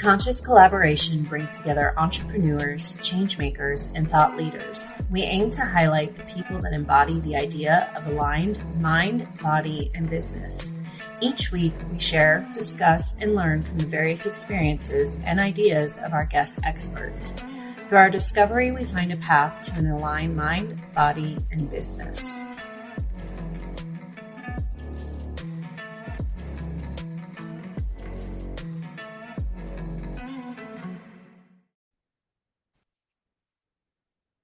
Conscious collaboration brings together entrepreneurs, change makers, and thought leaders. We aim to highlight the people that embody the idea of aligned mind, body, and business. Each week, we share, discuss, and learn from the various experiences and ideas of our guest experts. Through our discovery, we find a path to an aligned mind, body, and business.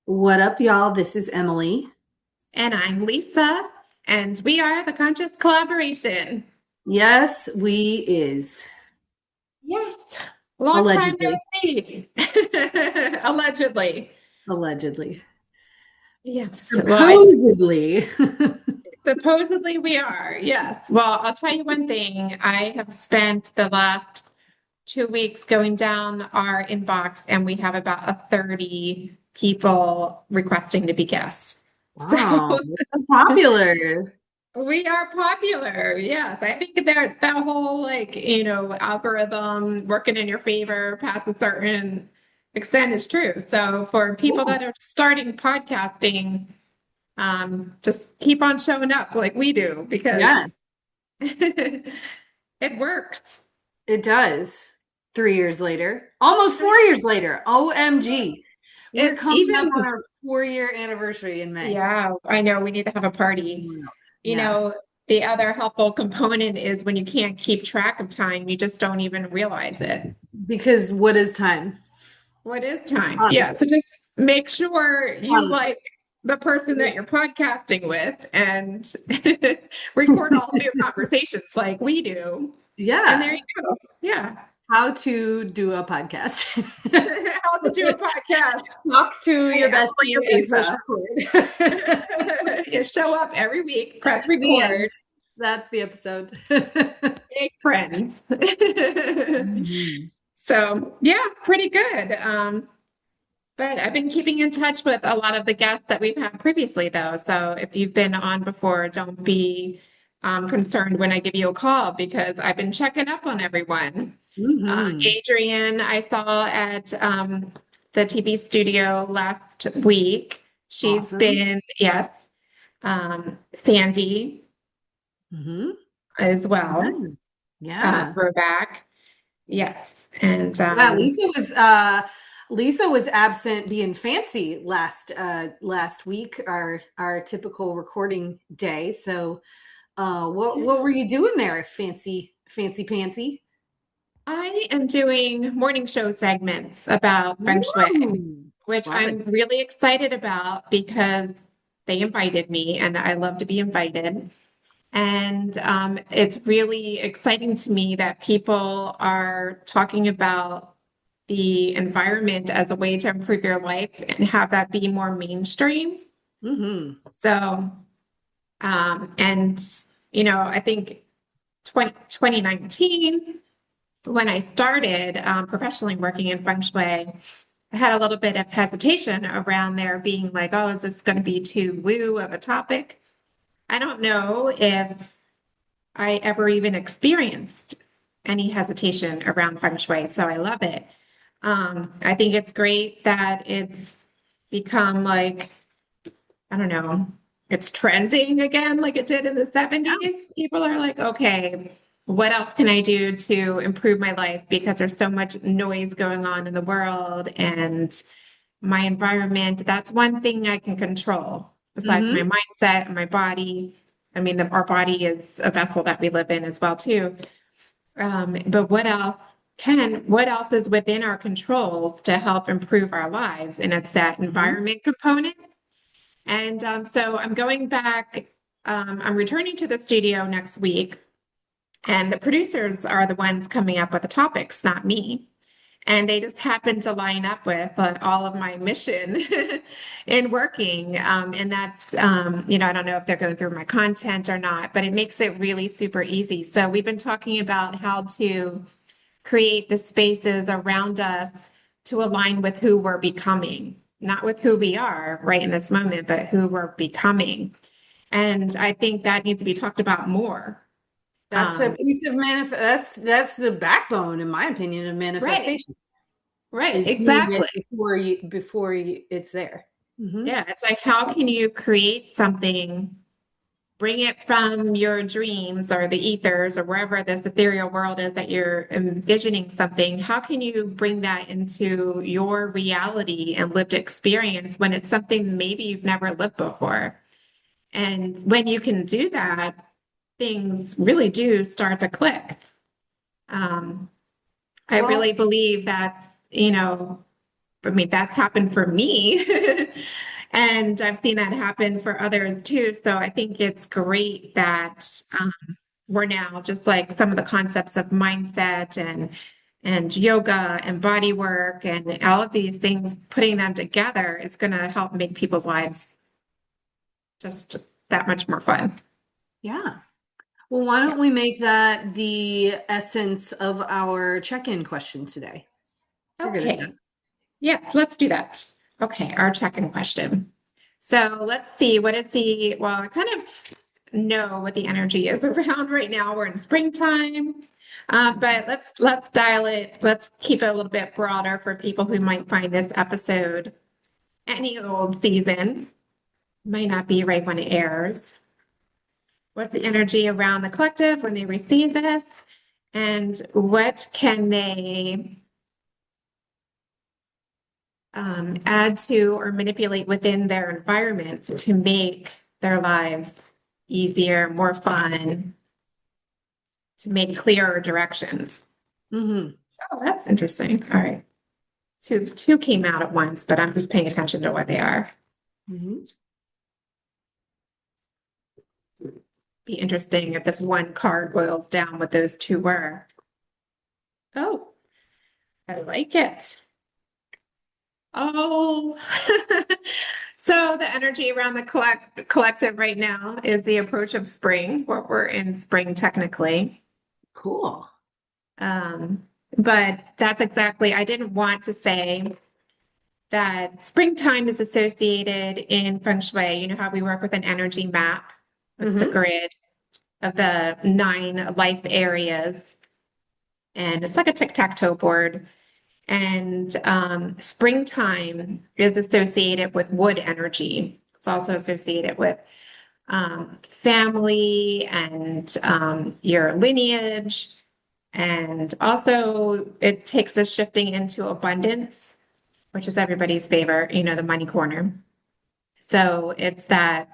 What up, y'all? This is Emily. And I'm Lisa, and we are the Conscious Collaboration. Yes, we is. Yes. Long time no see. Allegedly. Yes. Supposedly. Supposedly we are. Yes. Well, I'll tell you one thing. I have spent the last 2 weeks going down our inbox, and we have about 30 people requesting to be guests. Wow, so popular. We are popular. Yes. I think that whole algorithm working in your favor past a certain extent is true. So for people that are starting podcasting, just keep on showing up like we do, because it works. It does. 3 years later, almost 4 years later. OMG. We're coming up on our 4-year anniversary in May. Yeah, I know. We need to have a party. You know, the other helpful component is when you can't keep track of time, you just don't even realize it. Because what is time? What is time? Yeah. So just make sure you like the person that you're podcasting with and record all of your conversations like we do. Yeah. And there you go. Yeah. How to do a podcast. How to do a podcast. Talk to your best Lisa. You show up every week, press record. That's the episode. Make friends. So yeah, pretty good. But I've been keeping in touch with a lot of the guests that we've had previously, though. So if you've been on before, don't be concerned when I give you a call, because I've been checking up on everyone. Adrienne, I saw at the TV studio last week. She's been, Sandy as well. Yeah. Throwback. Yes. And Lisa was absent being fancy last week, our typical recording day. So what were you doing there, fancy pantsy? I am doing morning show segments about Feng Shui, which I'm really excited about because they invited me and I love to be invited. And it's really exciting to me that people are talking about the environment as a way to improve your life and have that be more mainstream. So, I think 2019, when I started professionally working in Feng Shui, I had a little bit of hesitation around there being like, oh, is this going to be too woo of a topic? I don't know if I ever even experienced any hesitation around Feng Shui, so I love it. I think it's great that it's become it's trending again like it did in the 70s. People are like, okay, what else can I do to improve my life? Because there's so much noise going on in the world and my environment. That's one thing I can control besides my mindset and my body. I mean, our body is a vessel that we live in as well, too. But what else is within our controls to help improve our lives? And it's that environment component. And so I'm going back. I'm returning to the studio next week. And the producers are the ones coming up with the topics, not me. And they just happen to line up with all of my mission in working. And that's, I don't know if they're going through my content or not, but it makes it really super easy. So we've been talking about how to create the spaces around us to align with who we're becoming, not with who we are right in this moment, but who we're becoming. And I think that needs to be talked about more. That's a piece of that's the backbone, in my opinion, of Right, manifestation. right, Is being it exactly. before it's there. Yeah, it's like, how can you create something, bring it from your dreams or the ethers or wherever this ethereal world is that you're envisioning something? How can you bring that into your reality and lived experience when it's something maybe you've never lived before? And when you can do that, things really do start to click. Um, I really Well, believe that's, I mean, that's happened for me. And I've seen that happen for others too. So I think it's great that we're now just like some of the concepts of mindset and yoga and body work and all of these things, putting them together is going to help make people's lives just that much more fun. yeah. Well, why Yeah. don't we make that the essence of our check-in question today? You're good at that. Okay. Yes, let's do that. Okay, our check-in question. So let's see, well, I kind of know what the energy is around right now. We're in springtime. But let's dial it, let's keep it a little bit broader for people who might find this episode any old season. Might not be right when it airs. What's the energy around the collective when they receive this? And what can they add to or manipulate within their environments to make their lives easier, more fun, to make clearer directions? Mm-hmm. Oh, that's interesting. All right. Two came out at once, but I'm just paying attention to what they are. Mm-hmm. Be interesting if this one card boils down what those two were. Oh, I like it. Oh, so the energy around the collective right now is the approach of spring. We're in spring technically. Cool. But that's exactly, I didn't want to say that springtime is associated in feng shui. You know how we work with an energy map? It's the Mm-hmm. grid of the 9 life areas. And it's like a tic-tac-toe board. And springtime is associated with wood energy. It's also associated with family and your lineage. And also, it takes us shifting into abundance, which is everybody's favorite, the money corner. So it's that,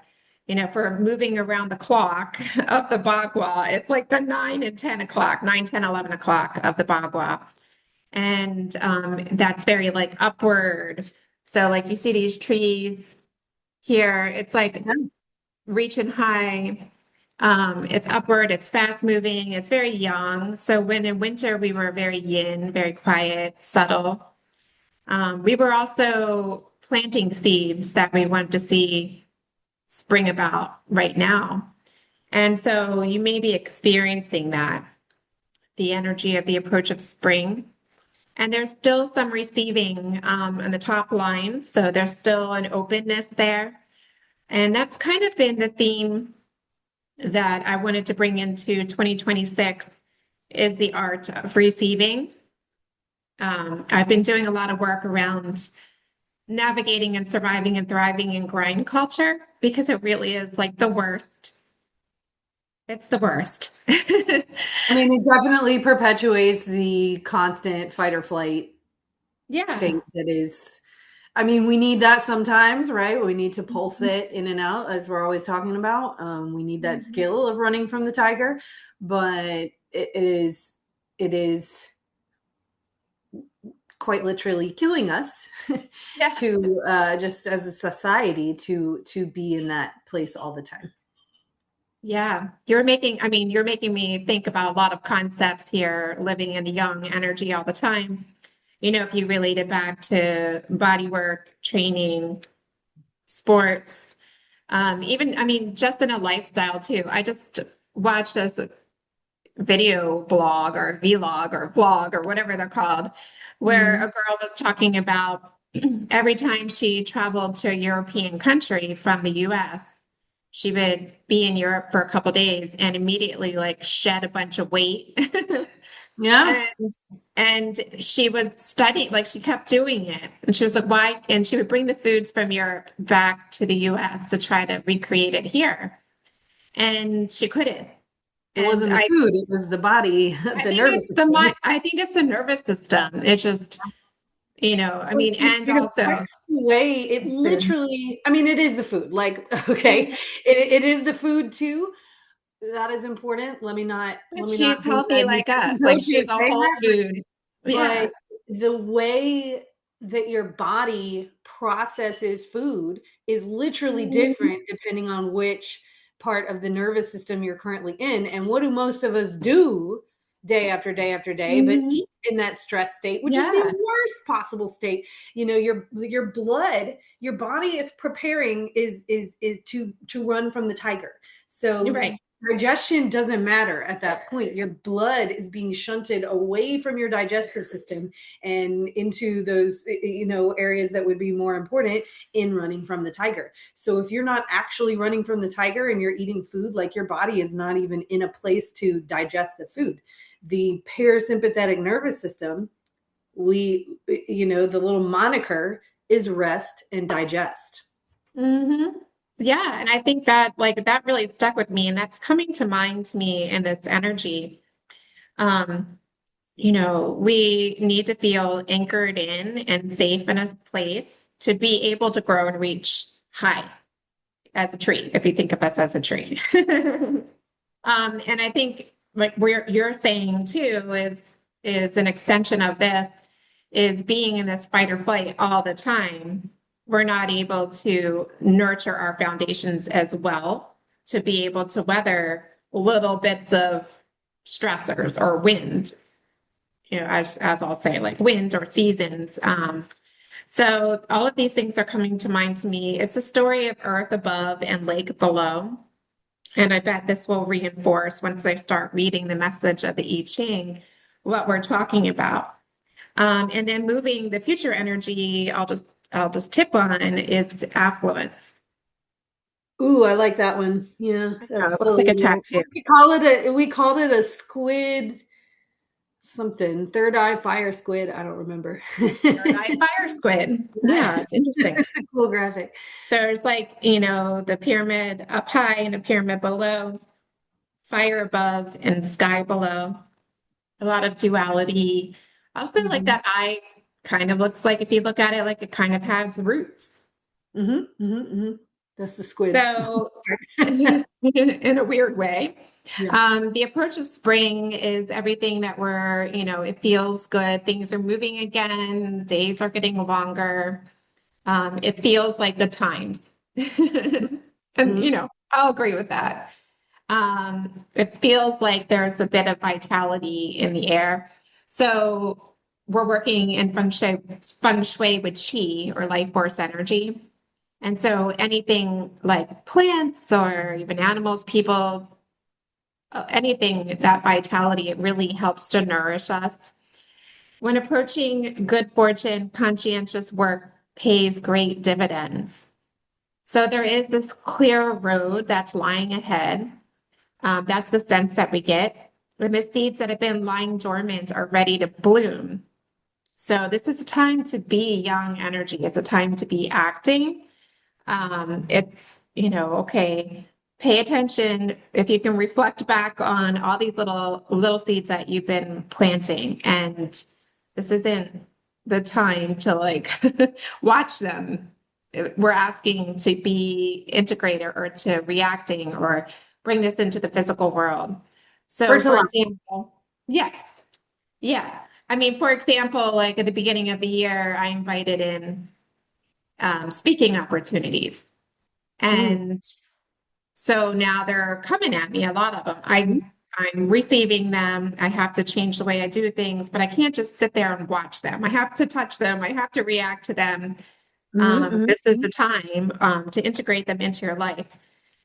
if we're moving around the clock of the Bagua, it's like the 9 and 10 o'clock, 9, 10, 11 o'clock of the Bagua. And that's very like upward. So like you see these trees here, it's like reaching high. It's upward, it's fast moving, it's very young. So when in winter we were very yin, very quiet, subtle. We were also planting seeds that we wanted to see spring about right now. And so you may be experiencing that, the energy of the approach of spring. And there's still some receiving on the top line. So there's still an openness there. And that's kind of been the theme that I wanted to bring into 2026 is the art of receiving. I've been doing a lot of work around navigating and surviving and thriving in grind culture because it really is like the worst. It's the worst. I mean, it definitely perpetuates the constant fight or flight Yeah. state that is. I mean, we need that sometimes, right? We need to pulse it in and out, as we're always talking about. We need that skill of running from the tiger, but it is quite literally killing us Yes. to just as a society to be in that place all the time. Yeah. You're making me think about a lot of concepts here, living in the yang energy all the time. If you relate it back to body work, training, sports, just in a lifestyle too. I just watched this video blog or vlog or vlog or whatever they're called, where a girl was talking about every time she traveled to a European country from the US, she would be in Europe for a couple days and immediately like shed a bunch of weight. Yeah. And she was studying, like she kept doing it. And she was like, why? And she would bring the foods from Europe back to the US to try to recreate it here. And she couldn't. It And wasn't the food, it was the body, I the think nervous it's the system. mind, I think it's the nervous system. It's just, I Well, mean, and it affects also the way it food. literally, I mean, it is the food. Like, okay, it is the food too. That is important. But let me not she's healthy like us. Like notate she's a say whole that, food. Yeah. but the way that your body processes food is literally Mhm. different depending on which part of the nervous system you're currently in. And what do most of us do day after day after day but Mhm. eat in that stress state, which is the Yeah. worst possible state. Your blood, your body is preparing is to run from the tiger. You're So right. digestion doesn't matter at that point. Your blood is being shunted away from your digestive system and into those areas that would be more important in running from the tiger. So if you're not actually running from the tiger and you're eating food, like, your body is not even in a place to digest the food. The parasympathetic nervous system, the little moniker is rest and digest. Hmm. Yeah, and I think that like that really stuck with me, and that's coming to mind to me in this energy. Um, we need to feel anchored in and safe in a place to be able to grow and reach high as a tree, if you think of us as a tree. And I think like where you're saying too is an extension of this is being in this fight or flight all the time. We're not able to nurture our foundations as well to be able to weather little bits of stressors or wind, as I'll say, like wind or seasons. So all of these things are coming to mind to me. It's a story of earth above and lake below. And I bet this will reinforce once I start reading the message of the I Ching, what we're talking about. And then moving the future energy, I'll just tip on is affluence. Ooh, I like that one. Yeah, that's It the looks like a little, tattoo. we called it a squid something, third eye fire squid. I don't remember. Third eye fire squid. Yeah, it's interesting. It's a cool graphic. So there's like, the pyramid up high and a pyramid below, fire above and sky below. A lot of duality. Also, like Mhm. that eye kind of looks like, if you look at it, like it kind of has roots. Mhm, mhm, mhm. That's the squid. So, in a weird way, Yeah. the approach of spring is everything that it feels good. Things are moving again. Days are getting longer. It feels like the times. And, Mhm. I'll agree with that. It feels like there's a bit of vitality in the air. So we're working in feng shui with qi or life force energy. And so anything like plants or even animals, people, anything that vitality, it really helps to nourish us. When approaching good fortune, conscientious work pays great dividends. So there is this clear road that's lying ahead. That's the sense that we get. And the seeds that have been lying dormant are ready to bloom. So this is a time to be young energy. It's a time to be acting. It's, okay, pay attention. If you can reflect back on all these little seeds that you've been planting, and this isn't the time to like watch them. We're asking to be integrated or to reacting or bring this into the physical world. So, for Fertilizer. example, yes, yeah. I mean, for example, like at the beginning of the year, I invited in speaking opportunities. Mm. And so now they're coming at me, a lot of them. Mhm. I'm receiving them. I have to change the way I do things, but I can't just sit there and watch them. I have to touch them. I have to react to them. Mhm, mhm, This is mhm. the time to integrate them into your life.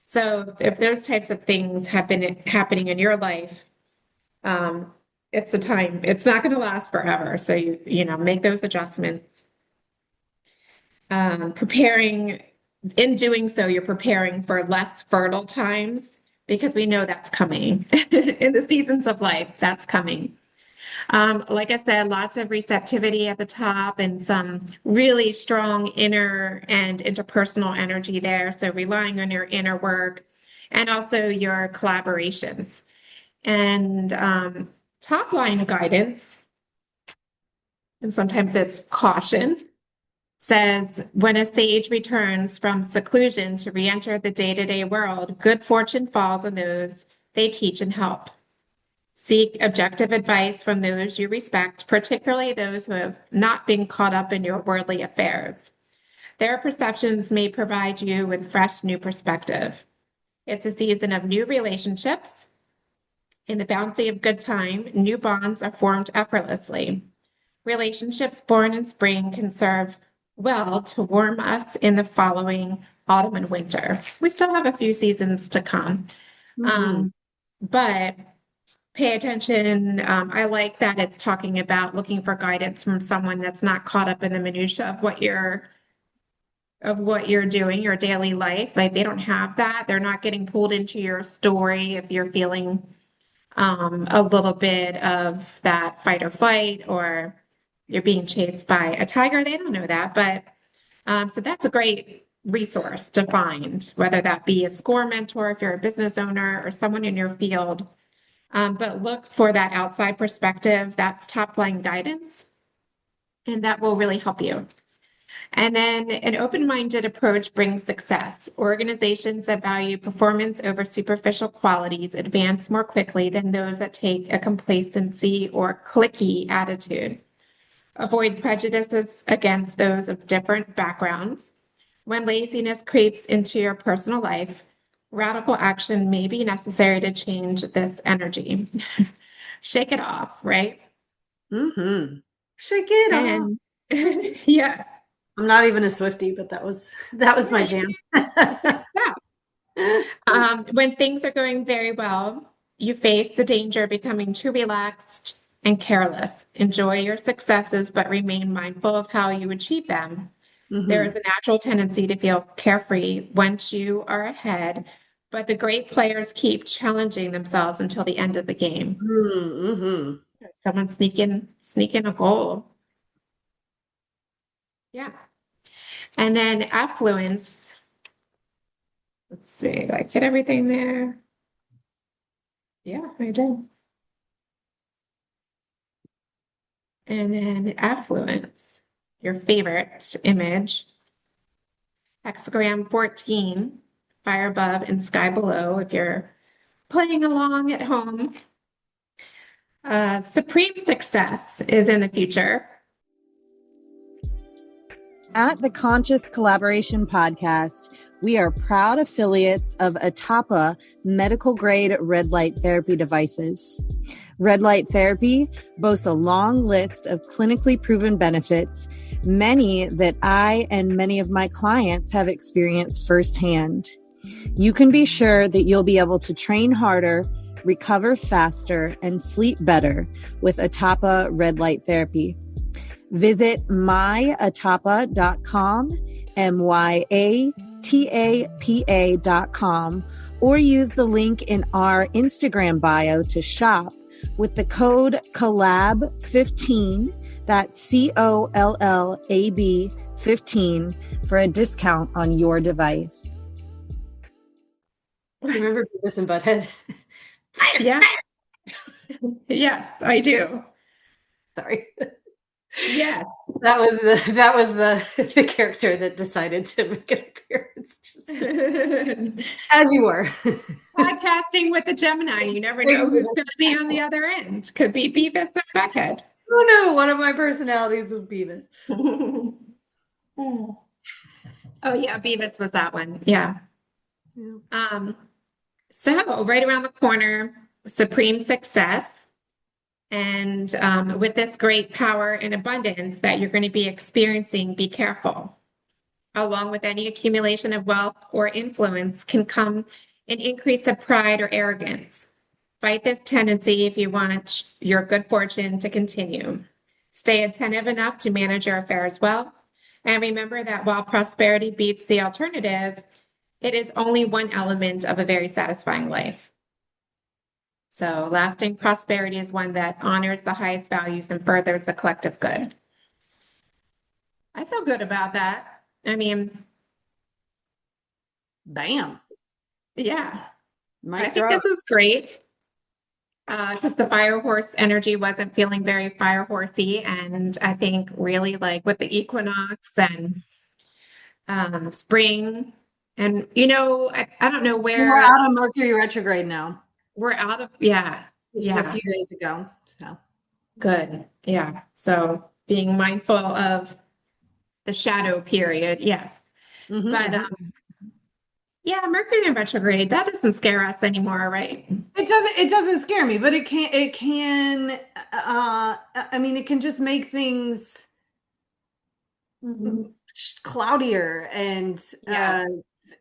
So if those types of things have been happening in your life, um, it's the time. It's not going to last forever. So make those adjustments. Preparing in doing so, you're preparing for less fertile times because we know that's coming in the seasons of life. That's coming. Like I said, lots of receptivity at the top and some really strong inner and interpersonal energy there. So relying on your inner work and also your collaborations. And top line guidance, and sometimes it's caution, says when a sage returns from seclusion to re-enter the day-to-day world, good fortune falls on those they teach and help. Seek objective advice from those you respect, particularly those who have not been caught up in your worldly affairs. Their perceptions may provide you with fresh new perspective. It's a season of new relationships. In the bounty of good time, new bonds are formed effortlessly. Relationships born in spring can serve well to warm us in the following autumn and winter. We still have a few seasons to come, but pay attention. I like that it's talking about looking for guidance from someone that's not caught up in the minutia of what you're doing, your daily life. Like they don't have that. They're not getting pulled into your story if you're feeling a little bit of that fight or flight, or you're being chased by a tiger. They don't know that, but so that's a great resource to find, whether that be a score mentor if you're a business owner or someone in your field. But look for that outside perspective. That's top line guidance, and that will really help you. And then an open-minded approach brings success. Organizations that value performance over superficial qualities advance more quickly than those that take a complacency or cliquey attitude. Avoid prejudices against those of different backgrounds. When laziness creeps into your personal life, radical action may be necessary to change this energy. Shake it off, right? Shake it off. Yeah. I'm not even a Swiftie, but that was my jam. When things are going very well, you face the danger of becoming too relaxed and careless. Enjoy your successes, but remain mindful of how you achieve them. There is a natural tendency to feel carefree once you are ahead, but the great players keep challenging themselves until the end of the game. Someone sneaking a goal. Yeah. And then affluence. Let's see, did I get everything there? Yeah, I did. And then affluence, your favorite image. Hexagram 14, fire above and sky below, if you're playing along at home. Supreme success is in the future. At the Conscious Collaboration Podcast, we are proud affiliates of Atapa medical-grade red light therapy devices. Red light therapy boasts a long list of clinically proven benefits, many that I and many of my clients have experienced firsthand. You can be sure that you'll be able to train harder, recover faster, and sleep better with Atapa red light therapy. Visit myatapa.com, myatapa.com, or use the link in our Instagram bio to shop with the code COLLAB15, that's COLLAB 15, for a discount on your device. Remember Beavis and Butthead? Yeah. Yes, I do. Sorry. Yeah. That was the character that decided to make an appearance. As you were. Podcasting with a Gemini. You never know who's going to be on the other end. Could be Beavis and Butthead. Oh no, one of my personalities was Beavis. Oh yeah, Beavis was that one. Yeah. So right around the corner, supreme success. And with this great power and abundance that you're going to be experiencing, be careful. Along with any accumulation of wealth or influence can come an increase of pride or arrogance. Fight this tendency if you want your good fortune to continue. Stay attentive enough to manage your affairs well. And remember that while prosperity beats the alternative, it is only one element of a very satisfying life. So lasting prosperity is one that honors the highest values and furthers the collective good. I feel good about that. I mean, Bam. yeah, I Mic think drop. this is great because the fire horse energy wasn't feeling very fire horsey. And I think really like with the equinox and spring, and I don't know We're where out of Mercury retrograde now. we're out of. Yeah, Just a yeah, few days ago. So good. Yeah. So being mindful of the shadow period, yes. But yeah, Mercury in retrograde, that doesn't scare us anymore, right? it doesn't scare me, but it can I mean it can just make things cloudier and Yeah.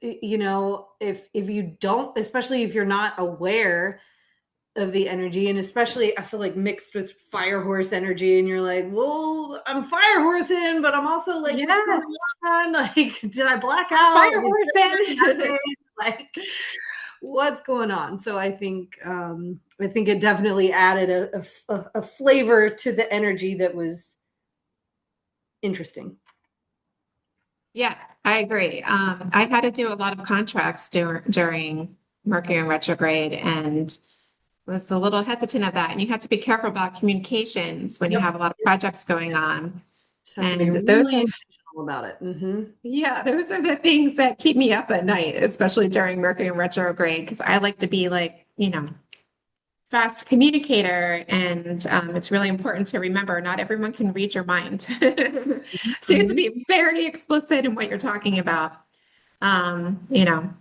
if you don't, especially if you're not aware of the energy, and especially I feel like mixed with fire horse energy, and you're like, well, I'm fire horsing, but I'm also like, what's Yes. going on? Like, did I black Fire out? horse in. Like, what's going on? So I think it definitely added a flavor to the energy that was interesting. Yeah, I agree. I had to do a lot of contracts during Mercury in retrograde and was a little hesitant of that. And you have to be careful about communications when you Yep. have a lot of projects going on. Just have to be And really those are, intentional about it. yeah, those are the things that keep me up at night, especially during Mercury in retrograde, because I like to be like, fast communicator. And it's really important to remember not everyone can read your mind. So you have to be very explicit in what you're talking about. Um, you know,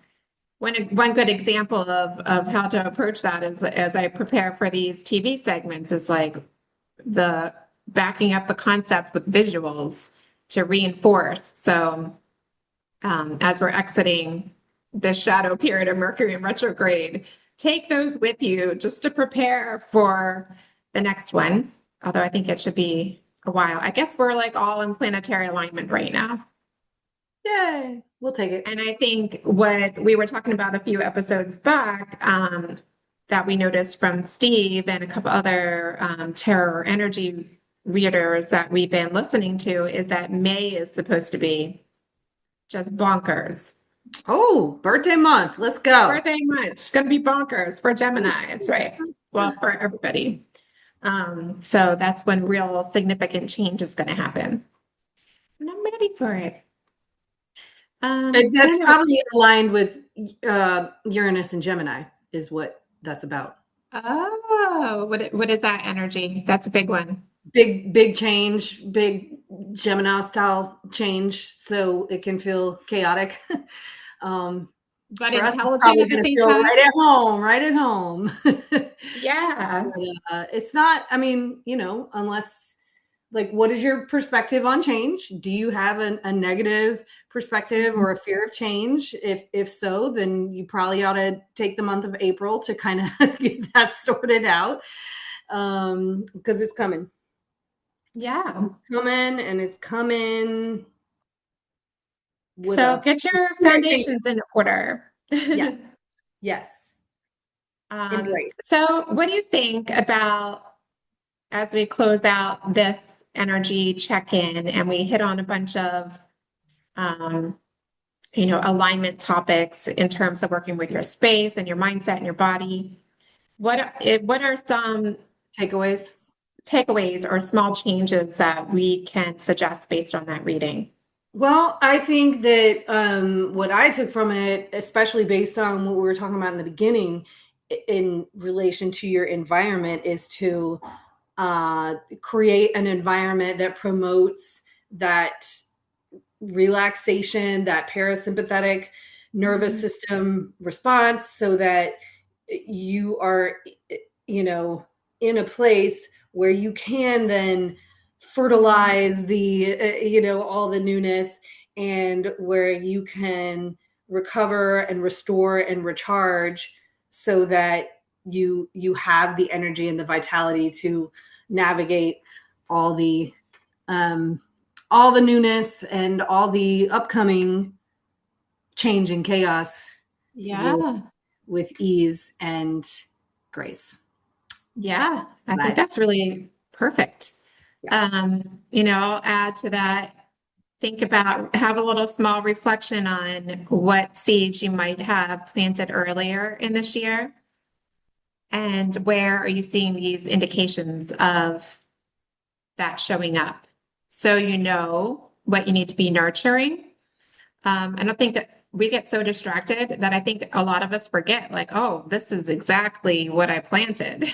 one good example of how to approach that is as I prepare for these TV segments is like the backing up the concept with visuals to reinforce. So as we're exiting the shadow period of Mercury in retrograde, take those with you just to prepare for the next one. Although I think it should be a while. I guess we're like all in planetary alignment right now. Yay, we'll take it. And I think what we were talking about a few episodes back that we noticed from Steve and a couple other tarot energy readers that we've been listening to is that May is supposed to be just bonkers. Oh, birthday month. Let's go. Birthday month. It's going to be bonkers for Gemini. It's right. Well, for everybody. So that's when real significant change is going to happen. And I'm ready for it. That's probably aligned with Uranus and Gemini is what that's about. Oh, what is that energy? That's a big one. Big change, big Gemini style change, so it can feel chaotic. But For us, it's intelligent probably at the going to same feel time. right at home. Yeah. But, it's not, I mean, unless like, what is your perspective on change? Do you have a negative perspective or a fear of change? If so, then you probably ought to take the month of April to kind of get that sorted out. Because it's coming. Yeah. It's coming. So get your foundations in order. Yeah. Yes. Embrace. So what do you think about as we close out this energy check-in and we hit on a bunch of alignment topics in terms of working with your space and your mindset and your body? What are some takeaways or small changes that we can suggest based on that reading? Well, I think that what I took from it, especially based on what we were talking about in the beginning in relation to your environment, is to create an environment that promotes that relaxation, that parasympathetic nervous system response, so that you are, in a place where you can then fertilize the, all the newness, and where you can recover and restore and recharge so that you have the energy and the vitality to navigate all the all the newness and all the upcoming change and chaos with ease and grace. Yeah, I think that's really perfect. I'll add to that. Have a little small reflection on what seeds you might have planted earlier in this year. And where are you seeing these indications of that showing up? So you know what you need to be nurturing. I don't think that we get so distracted that I think a lot of us forget, like, oh, this is exactly what I planted.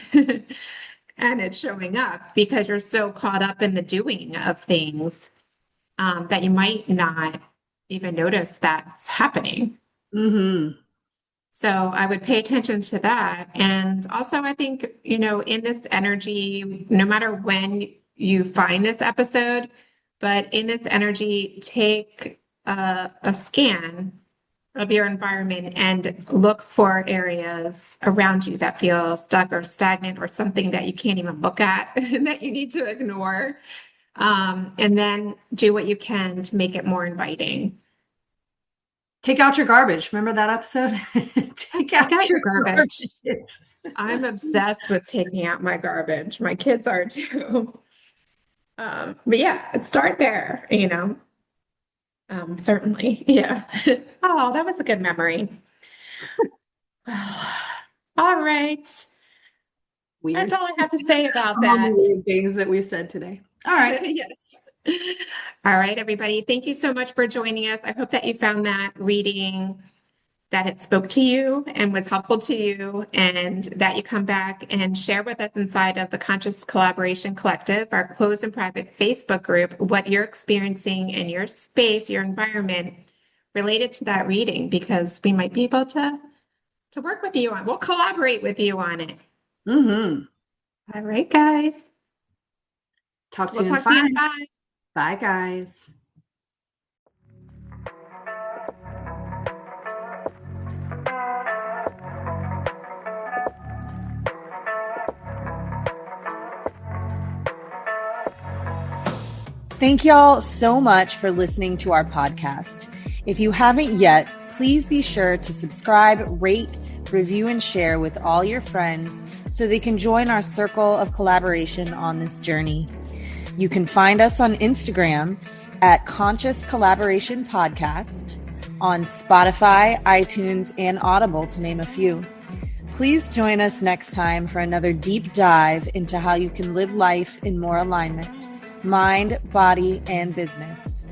And it's showing up because you're so caught up in the doing of things that you might not even notice that's happening. Mm-hmm. So I would pay attention to that. And also, I think, in this energy, no matter when you find this episode, but in this energy, take a scan of your environment and look for areas around you that feel stuck or stagnant or something that you can't even look at and that you need to ignore. And then do what you can to make it more inviting. Take out your garbage. Remember that episode? Take out your garbage. I'm obsessed with taking out my garbage. My kids are too. But yeah, start there, certainly. Yeah. Oh, that was a good memory. All right. Weird. That's all I have to say about that. Weird things that we've said today. All right. Yes. All right, everybody. Thank you so much for joining us. I hope that you found that reading, that it spoke to you and was helpful to you, and that you come back and share with us inside of the Conscious Collaboration Collective, our closed and private Facebook group, what you're experiencing in your space, your environment related to that reading, because we might be able to work with you on, we'll collaborate with you on it. Mm-hmm. All right, guys. Talk to you. Bye. Bye, guys. Thank y'all so much for listening to our podcast. If you haven't yet, please be sure to subscribe, rate, review, and share with all your friends so they can join our circle of collaboration on this journey. You can find us on Instagram at Conscious Collaboration Podcast, on Spotify, iTunes, and Audible, to name a few. Please join us next time for another deep dive into how you can live life in more alignment, mind, body, and business.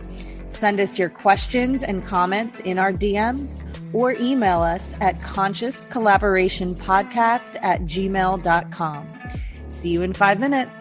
Send us your questions and comments in our DMs or email us at consciouscollaborationpodcast@gmail.com. See you in 5 minutes.